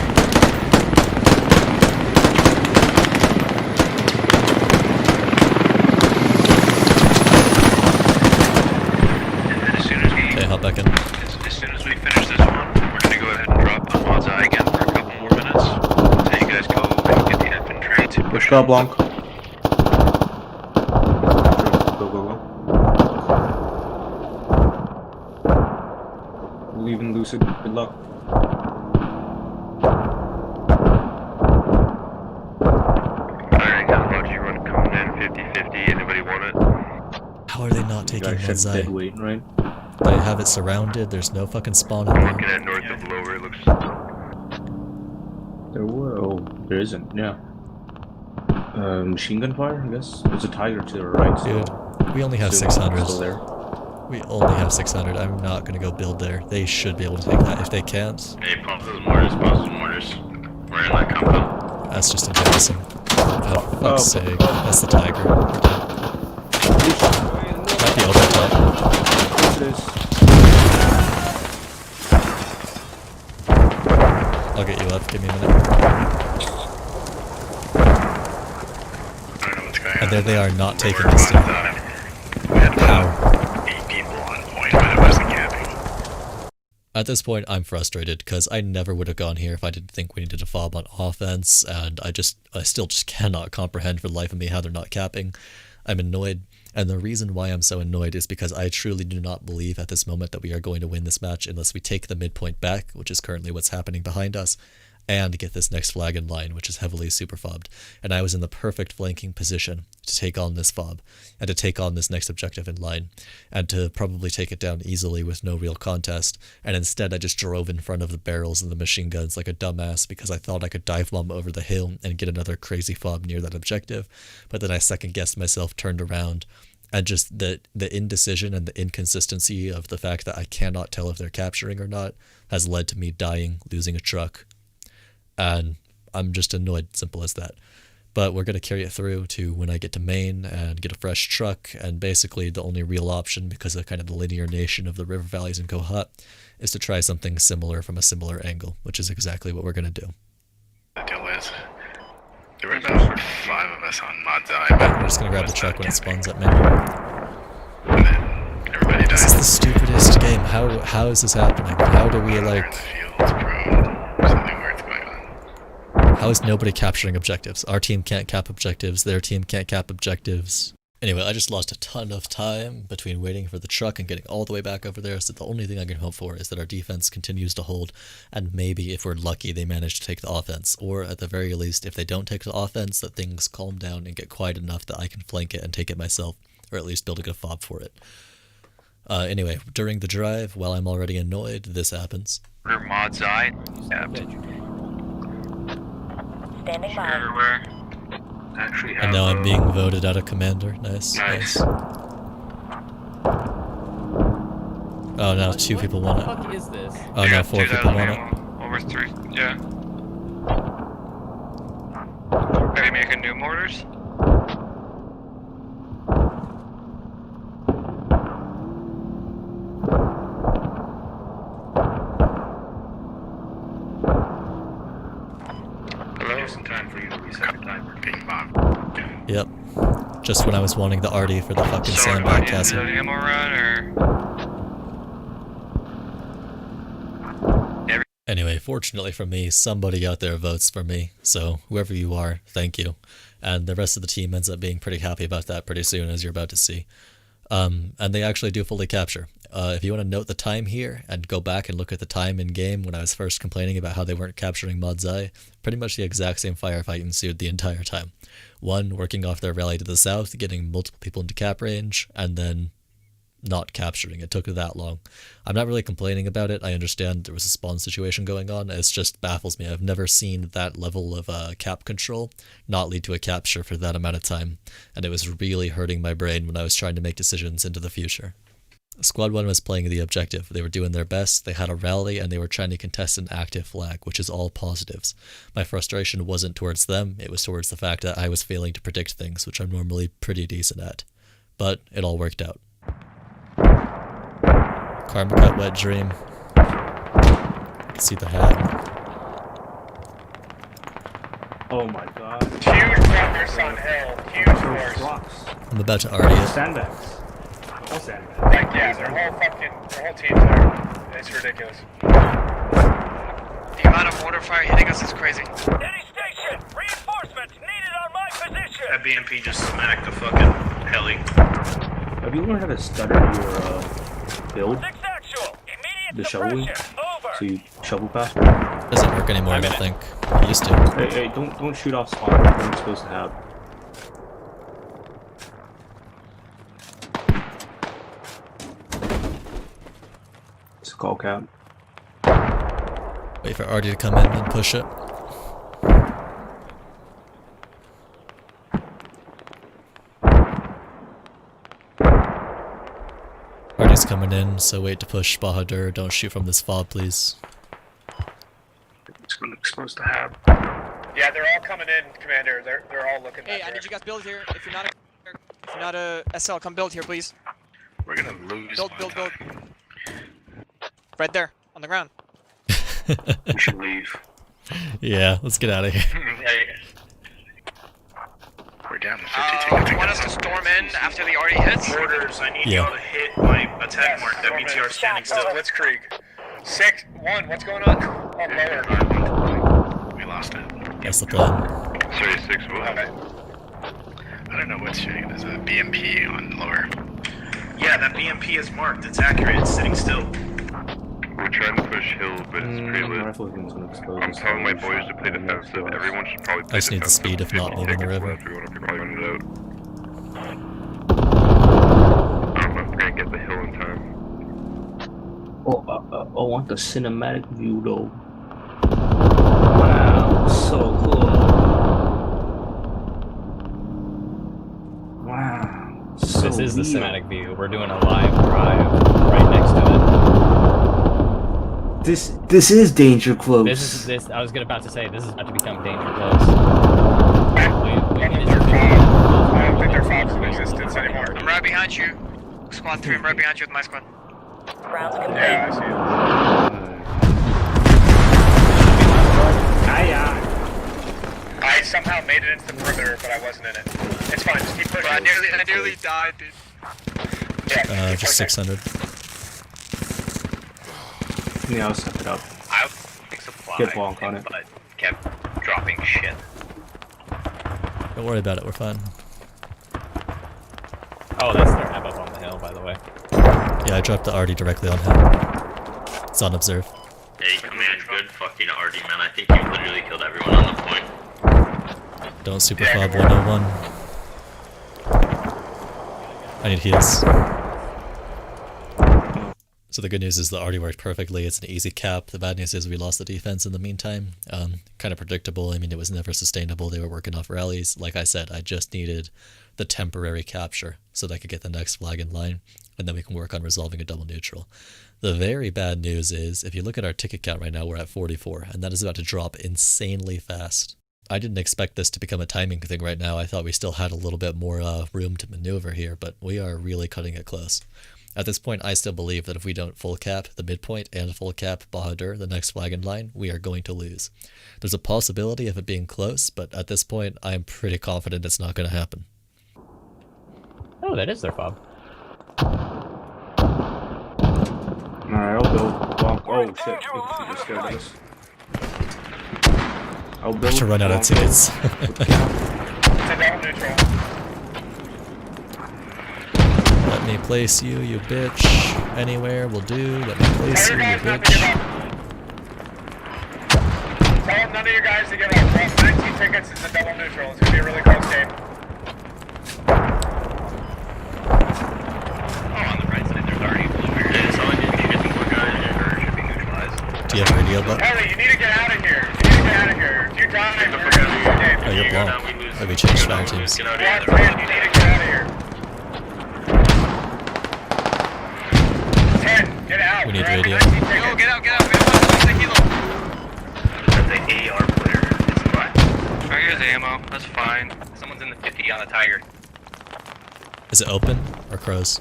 And then as soon as we Okay, hop back in. as soon as we finish this one, we're gonna go ahead and drop the Mod's Eye again for a couple more minutes. So you guys go and get the infantry to push Push up, Blanc. Go, go, go. Leaving Lucid. Good luck. Alright, got Logi run coming in 50-50. Anybody want it? How are they not taking Guys, shit's Manzai? dead weight, right? They have it surrounded, there's no fucking spawn in Looking there. at north of Lower, it looks. There were. Oh, there isn't. Yeah. Machine gun fire, I guess. There's a tiger to the right. Dude, we only have Still 600s. there. We only have 600. I'm not gonna go build there. They should be able to take that if they can't. Hey, pump those mortars, pump those mortars. We're in that compound. That's just embarrassing. Oh, for fuck's sake. That's the tiger. Might be over top. Yes, it is. I'll get you up. Give me a minute. I don't know what's going on. And there they are, not taking this thing. We had How? 8 people on point, but it wasn't camping. At this point, I'm frustrated because I never would have gone here if I didn't think we needed a fob on offense, and I still just cannot comprehend for the life of me how they're not capping. I'm annoyed, and the reason why I'm so annoyed is because I truly do not believe at this moment that we are going to win this match unless we take the midpoint back, which is currently what's happening behind us, and get this next flag in line, which is heavily super fobbed. And I was in the perfect flanking position to take on this fob, and to take on this next objective in line, and to probably take it down easily with no real contest. And instead I just drove in front of the barrels and the machine guns like a dumbass because I thought I could dive bomb over the hill and get another crazy fob near that objective. But then I second guessed myself, turned around, and just the indecision and the inconsistency of the fact that I cannot tell if they're capturing or not has led to me dying, losing a truck. And I'm just annoyed, simple as that. But we're going to carry it through to when I get to Maine and get a fresh truck, and basically the only real option, because of kind of the linear nation of the river valleys in Kohat, is to try something similar from a similar angle, which is exactly what we're going to do. The deal is, there were about 5 of us on Mod's Eye, Right, but we're just going to grab the truck when it spawns at Maine. and then everybody died. This is the stupidest game. How is this happening? How do we, We're in like... the fields, prone, something weird's going on. How is nobody capturing objectives? Our team can't cap objectives, their team can't cap objectives. Anyway, I just lost a ton of time between waiting for the truck and getting all the way back over there, so the only thing I can hope for is that our defense continues to hold, and maybe, if we're lucky, they manage to take the offense, or at the very least, if they don't take the offense, that things calm down and get quiet enough that I can flank it and take it myself, or at least build a good fob for it. Anyway, during the drive, while I'm already annoyed, this happens. Order Mod's Eye. Capped. Standing by. Everywhere. Actually, And now I'm being voted out of commander. Nice, nice. Oh, now 2 people want it. What the fuck is this? Oh, now 4 people want it. Over 3, yeah. Are you making new mortars? Just in time for you to reset the timer. Bing bong. Yep. Just when I was wanting the arty for the fucking So sandbag is castle. that ammo run, or? Anyway, fortunately for me, somebody out there votes for me, so whoever you are, thank you. And the rest of the team ends up being pretty happy about that pretty soon, as you're about to see. And they actually do fully capture. If you want to note the time here and go back and look at the time in game when I was first complaining about how they weren't capturing Mod's Eye, pretty much the exact same firefight ensued the entire time. One, working off their rally to the south, getting multiple people into cap range, and then not capturing. It took that long. I'm not really complaining about it. I understand there was a spawn situation going on. It just baffles me. I've never seen that level of cap control not lead to a capture for that amount of time, and it was really hurting my brain when I was trying to make decisions into the future. Squad 1 was playing the objective. They were doing their best, they had a rally, and they were trying to contest an active flag, which is all positives. My frustration wasn't towards them, it was towards the fact that I was failing to predict things, which I'm normally pretty decent at. But it all worked out. Karma cut wet dream. I can see the hat. Oh my god. Huge progress on hill. Huge force. Rocks. I'm about to already it. Sandbags. All sandbags. Like, yeah, their whole team's there. It's ridiculous. The amount of mortar fire hitting us is crazy. Any station! Reinforcements needed on my position! That BMP just smacked the fucking heli. Have you learned how to stutter your build? Six actual! Immediate The shoveling? suppression! Over! So you shovel faster? Doesn't work anymore, I don't think. It used to. Hey, don't shoot off spawn. That's what you're supposed to have. It's a call cap. Wait for Artie to come in and push it. Artie's coming in, so wait to push Bahadur. Don't shoot from this fob, please. It's what I'm supposed to have. Yeah, they're all coming in, Commander. They're all looking. Hey, I need you guys build here. If you're not a SL, come build here, please. We're gonna lose. Build. Right there, on the ground. We should leave. Yeah, let's get out of here. We're down to 52. Do you want us to storm in after the already hits? Orders, I need Yeah. y'all to hit my attack mark. That BTR standing still. Blitzkrieg. 6-1, what's going on? Oh, lower. We lost it. That's the plan. Sorry, 6-1. Okay. I don't know what's showing. There's a BMP on lower. Yeah, that BMP is marked. It's accurate. It's sitting still. We're trying to push hill, but it's pretty lit. I'm telling my boys to play defensive. Everyone should probably play I just need the speed, if not moving the river. I don't know if we're gonna get the hill in time. Oh, I want the cinematic view though. Wow, so cool. Wow. So This is the real. cinematic view. We're doing a live drive right next to This is danger close. it. I was about to say, this is about to become danger close. I don't think their fobs in existence anymore. I'm right behind you. Squad 3, I'm right behind you with my squad. Rounds complete. Yeah, I see it. I somehow made it into the perimeter, but I wasn't in it. It's fine, just keep pushing. I nearly died, dude. Yeah, Just 600. Yeah, I'll set it up. I was supply, Get bonk on it. but kept dropping shit. Don't worry about it, we're fine. Oh, that's their amp up on the hill, by the way. Yeah, I dropped the Artie directly on him. It's on observe. Hey, command, good fucking Artie, man. I think you literally killed everyone on the point. Don't super fob 101. I need heals. So the good news is the Artie worked perfectly. It's an easy cap. The bad news is we lost the defense in the meantime. Kind of predictable. I mean, it was never sustainable. They were working off rallies. Like I said, I just needed the temporary capture so that I could get the next flag in line, and then we can work on resolving a double neutral. The very bad news is, if you look at our ticket count right now, we're at 44, and that is about to drop insanely fast. I didn't expect this to become a timing thing right now. I thought we still had a little bit more room to maneuver here, but we are really cutting it close. At this point, I still believe that if we don't full cap the midpoint and full cap Bahadur, the next flag in line, we are going to lose. There's a possibility of it being close, but at this point, I am pretty confident it's not going to happen. Oh, that is their fob. Alright, I'll build. Oh shit, you're scared of us. I'll build. To run out of tickets. It's a double neutral. Let me place you, you bitch. Anywhere will do. Let me place you, you bitch. Tell none of your guys to give up. We're off 19 tickets. It's a double neutral. It's going to be a really close game. Oh, on the right side, there's already blue here. Yeah, so I did get the more guys and her should be neutralized. Do you have a radio button? Ellie, you need to get out of here. You need to get out of here. If you die, we're going to lose the game. Oh, you're blocked. Let me change fire teams. Squad 3, you need to get out of here. That's fine. Someone's in the 50 on the Tiger. Is it open or crows?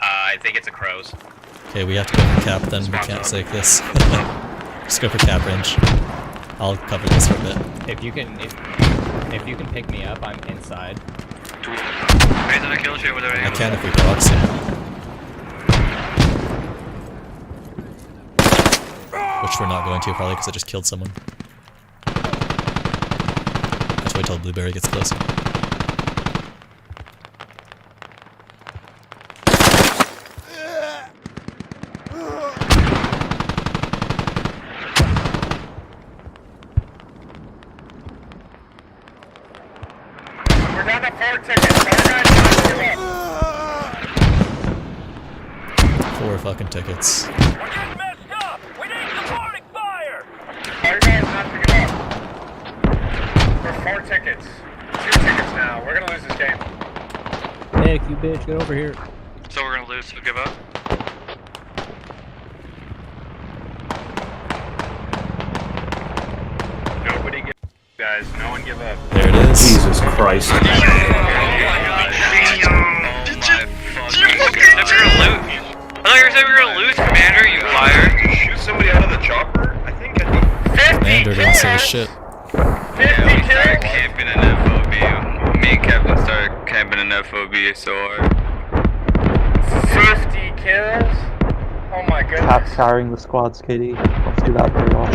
I think it's a Crows. Okay, we have to go for cap then. We can't take this. Just go for cap range. I'll cover this for a bit. If you can pick me up, I'm inside. Raise on a kill shit with our I can if we proxy. Which we're not going to probably because I just killed someone. Let's wait till Blueberry gets closer. We're down to 4 tickets. Our guys not to give up. 4 fucking tickets. We're getting messed up. We need supporting fire. Our guys not to give up. We're 4 tickets. 2 tickets now. We're gonna lose this game. Nick, you bitch, get over here. So we're gonna lose, so give up? Nobody give up, guys. No one give up. There it is. Jesus Christ. Oh my fucking god. I thought you said we were gonna lose, Commander, you liar. Did you shoot somebody out of the chopper? I think 50 Commander didn't say shit. 50 Yeah, we started kills. camping in FOB. Me and Captain started camping in FOB so hard. 50 kills? Oh my Cap goodness. carrying the squads, KD. Let's do that very well.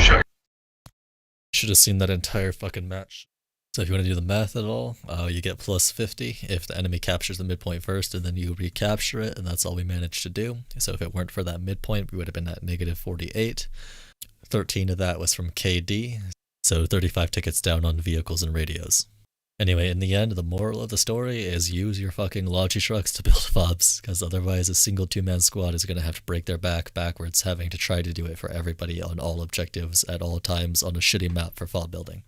Should have seen that entire fucking match. So if you want to do the math at all, you get plus 50 if the enemy captures the midpoint first and then you recapture it, and that's all we managed to do. So if it weren't for that midpoint, we would have been at negative 48. 13 of that was from KD, so 35 tickets down on vehicles and radios. Anyway, in the end, the moral of the story is use your fucking Logi trucks to build FOBs, because otherwise a single 2-man squad is going to have to break their back backwards having to try to do it for everybody on all objectives at all times on a shitty map for FOB building.